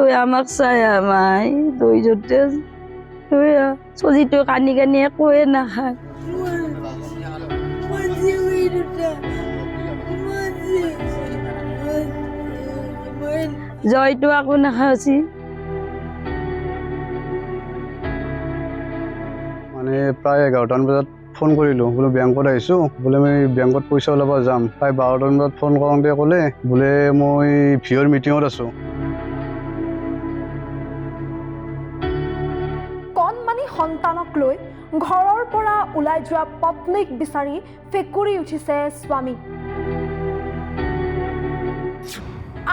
তুই আমাক চাই মাই তুই যদি তুই চলিটো কানি কানি একোৱে নাখায় জয়টো আকৌ নাখাইছি মানে প্ৰায় 11টামান বজাত ফোন কৰিলোঁ বোলে বেংকত আহিছোঁ বোলে মই বেংকত পইচা ওলাব যাম প্ৰায় 12টামান বজাত ফোন কৰোঁতে ক'লে বোলে মই ভিঅ'ৰ মিটিঙত আছোঁ কণমানি সন্তানক লৈ ঘৰৰ পৰা ওলাই যোৱা পত্নীক বিচাৰি ফেকুৰি উঠিছে স্বামী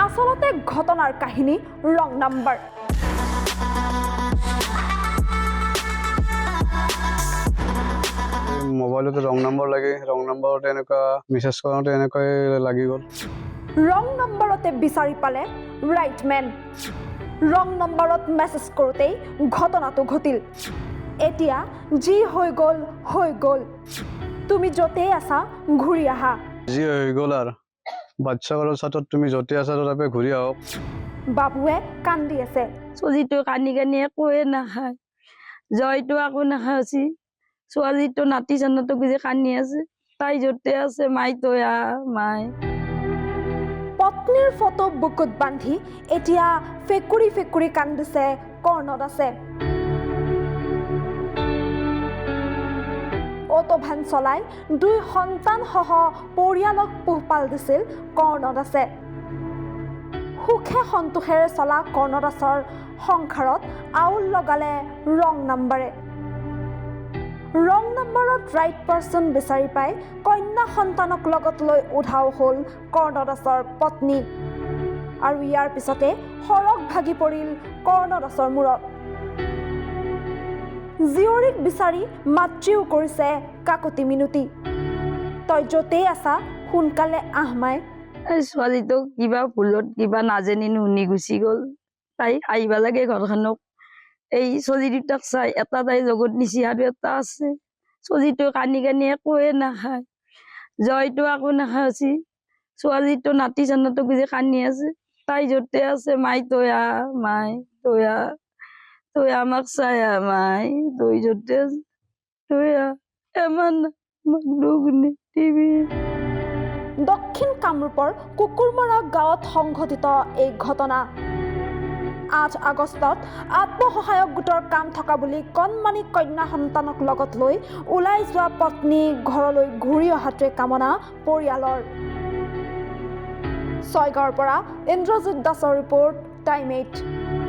আচলতে ঘটনাৰ কাহিনী ৰং নাম্বাৰ মোবাইলতে ৰং নম্বৰ লাগে ৰং নম্বৰতে এনেকুৱা মেছেজ কৰোঁতে এনেকুৱাই লাগি গ'ল ৰং নম্বৰতে বিচাৰি পালে ৰাইট মেন ৰং নম্বৰত মেছেজ কৰোঁতেই ঘটনাটো ঘটিল এতিয়া যি হৈ গ'ল তুমি য'তেই আছা ঘূৰি আহা যি হৈ গ'ল আৰু বাচ্চা ঘৰৰ ছাতত তুমি য'তে আছা তাতে ঘূৰি আহক বাবুৱে কান্দি আছে চলিটো কানি কানি একোৱে নাখায় জয়টো আকৌ নাখাইছি ছোৱালীটো নাতি চানাটো গুজি কান্দি আছে তাই য'তে আছে মাই তই মাই পত্নীৰ ফটো বুকুত বান্ধি এতিয়া ফেকুৰি ফেকুৰি কান্দিছে কৰ্ণত আছে অটো ভেন চলাই 2 সন্তানসহ পৰিয়ালক পোহপাল দিছিল কৰ্ণত আছে সুখে সন্তোষেৰে চলা কৰ্ণত আছৰ সংসাৰত আউল লগালে ৰং নাম্বাৰে ৰং নম্বৰত ৰাইট পাৰ্চন বিচাৰি পাই কন্যা সন্তানক লগত লৈ উধাও হ'ল কৰ্ণদাসৰ পত্নী আৰু ইয়াৰ পিছতে সৰগ ভাগি পৰিল কৰ্ণদাসৰ মূৰত জীয়ৰীক বিচাৰি মাতৃও কৰিছে কাকতি মিনতি তই য'তেই আছা সোনকালে আহমাই ছোৱালীটো কিবা ভুলত কিবা নাজানি নুশুনি গুচি গ'ল তাই আহিবা লাগে ঘৰখনক এই চলি দুটাক চাই এটা তাই লগত নিচি আৰু এটা আছে চলিটো কানি কানি একোৱে নাখায় জয়টো আকৌ নাখাইছি ছোৱালীটো নাতি চানাটো গুজি কান্দি আছে তাই য'তে আছে মাই তই মাই তই আমাক চাই মাই তই য'তে তই এমান দুখ নিদিবি দক্ষিণ কামৰূপৰ কুকুৰমৰা গাঁৱত সংঘটিত এই ঘটনা 8 আগষ্টত আত্মসহায়ক গোটৰ কাম থকা বুলি কণমানি কন্যা সন্তানক লগত লৈ ওলাই যোৱা পত্নী ঘৰলৈ ঘূৰি অহাটোৱে কামনা পৰিয়ালৰ ছয়গাঁৱৰ পৰা ইন্দ্ৰজিৎ দাসৰ ৰিপৰ্ট টাইম 8